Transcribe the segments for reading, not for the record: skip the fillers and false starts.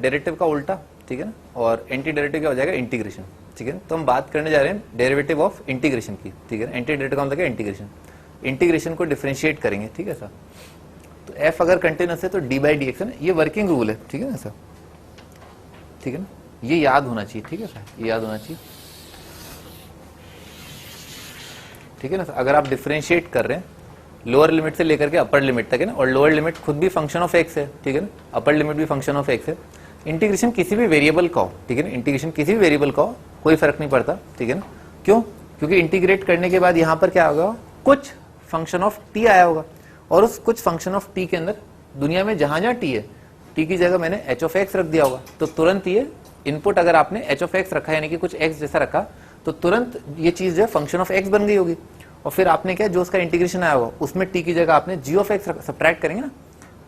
Derivative का उल्टा, ठीक है ना, और एंटी डेरिवेटिव क्या हो जाएगा, इंटीग्रेशन, ठीक है। तो हम बात करने जा रहे हैं डेरिवेटिव ऑफ इंटीग्रेशन की, ठीक है। एंटी डेरिवेटिव का मतलब क्या, इंटीग्रेशन। इंटीग्रेशन को डिफरेंशिएट करेंगे, ठीक है सर। तो एफ अगर कंटिन्यूअस है तो डी बाई डी एक्स है ना, ये वर्किंग रूल है, ठीक है ना सर, ठीक है ना, ये याद होना चाहिए, ठीक है सर, ये याद होना चाहिए, ठीक है ना सर। अगर आप डिफरेंशिएट कर रहे हैं लोअर लिमिट से लेकर के अपर लिमिट तक है ना, और लोअर लिमिट खुद भी फंक्शन ऑफ एक्स है, ठीक है ना, अपर लिमिट भी फंक्शन ऑफ एक्स है। इंटीग्रेशन किसी भी वेरिएबल का हो, ठीक है ना, इंटीग्रेशन किसी भी वेरिएबल का हो, कोई फर्क नहीं पड़ता, ठीक है ना। क्यों? क्योंकि इंटीग्रेट करने के बाद यहाँ पर क्या होगा, कुछ फंक्शन ऑफ टी आया होगा, और उस कुछ फंक्शन ऑफ टी के अंदर दुनिया में जहां जहां टी है, टी की जगह मैंने एच ऑफ एक्स रख दिया होगा, तो तुरंत ये इनपुट अगर आपने एच ऑफ एक्स रखा यानी कि कुछ एक्स जैसा रखा, तो तुरंत ये चीज जो है फंक्शन ऑफ एक्स बन गई होगी। और फिर आपने क्या, जो उसका इंटीग्रेशन आया होगा उसमें टी की जगह आपने जी ऑफ एक्स सब्ट्रैक्ट करेंगे ना,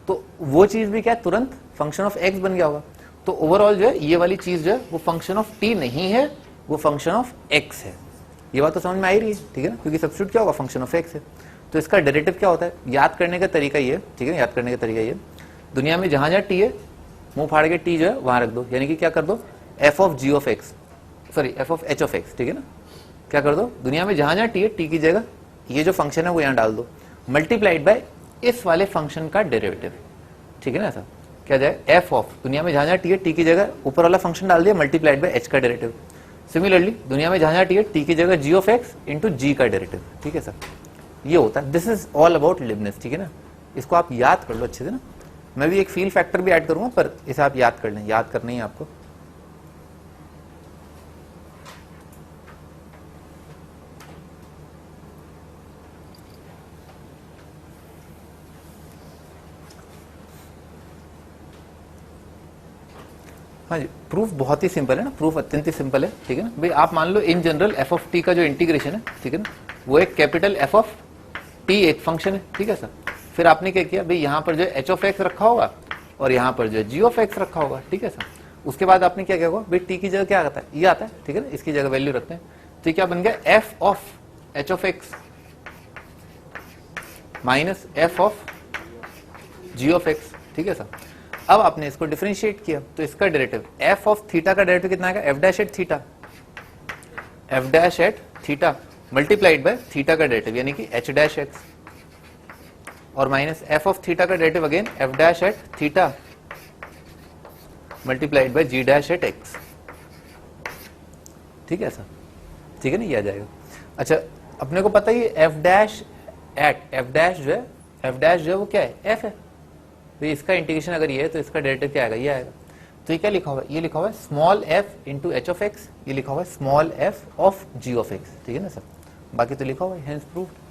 तो वो चीज भी क्या तुरंत फंक्शन ऑफ एक्स बन गया होगा। तो ओवरऑल जो है ये वाली चीज जो है वो फंक्शन ऑफ टी नहीं है, वो फंक्शन ऑफ एक्स है। ये बात तो समझ में आ ही रही है, ठीक है ना, क्योंकि सब्स्टिट्यूट क्या होगा, फंक्शन ऑफ एक्स है। तो इसका डेरिवेटिव क्या होता है, याद करने का तरीका ये, ठीक है, याद करने का तरीका ये, दुनिया में जहां जहां टी है मुंह फाड़ के टी जो है वहां रख दो, यानी कि क्या कर दो, F of G of X, sorry F of H of X, ठीक है ना, क्या कर दो, दुनिया में जहां जहां टी है टी की जगह ये जो फंक्शन है वो यहां डाल दो, मल्टीप्लाइड बाय इस वाले फंक्शन का डेरिवेटिव, ठीक है ना सर। क्या जाए, एफ ऑफ, दुनिया में जहां जहां टी है टी की जगह ऊपर वाला फंक्शन डाल दिया, मल्टीप्लाइड बाय एच का डेरिवेटिव। सिमिलरली दुनिया में जहां जहां टी है टी की जगह जी ऑफ एक्स इंटू जी का डेरिवेटिव, ठीक है सर। ये होता है, दिस इज ऑल अबाउट लिबनिट्ज, ठीक है ना। इसको आप याद कर लो अच्छे से ना, मैं भी एक फील फैक्टर भी ऐड करूंगा, पर इसे आप याद कर लें, याद करना ही आपको। हाँ जी, प्रूफ बहुत ही सिंपल है ना, प्रूफ अत्यंत ही सिंपल है, ठीक है ना भाई। आप मान लो in general F of T का जो इंटीग्रेशन है, ठीक है ना, वो एक कैपिटल एफ ऑफ टी एक फंक्शन है, ठीक है सर। फिर आपने क्या किया भाई, यहाँ पर जो एच ऑफ एक्स रखा होगा और यहाँ पर जो जी ऑफ एक्स रखा होगा, ठीक है सर। उसके बाद आपने क्या किया होगा भाई, टी की जगह क्या आता है, ये आता है, ठीक है ना, इसकी जगह वैल्यू रखते हैं, तो क्या बन गया, F of H of X minus F of G of X, ठीक है सर। अब आपने इसको डिफरेंशिएट किया तो इसका डेरिवेटिव एफ ऑफ थीटा का डेरिवेटिव कितना आएगा, F dash at theta, F dash at theta multiplied by theta का डेरिवेटिव यानी कि एच डैश एक्स, और माइनस एफ ऑफ थीटा का derivative again F dash at theta multiplied by G dash at X, ठीक है sir, ठीक है ना, ये आ जाएगा। अच्छा, अपने को पता ही एफ डैश एट, एफ डैश जो है वो क्या है, एफ है, तो इसका इंटीग्रेशन अगर ये है तो इसका डेरिवेटिव क्या आएगा, ये आएगा। तो ये क्या लिखा हुआ है, ये लिखा हुआ है small F into H of X, ये लिखा हुआ है small F of G of X, ठीक है ना सर। बाकी तो लिखा हुआ है, हेंस प्रूव्ड।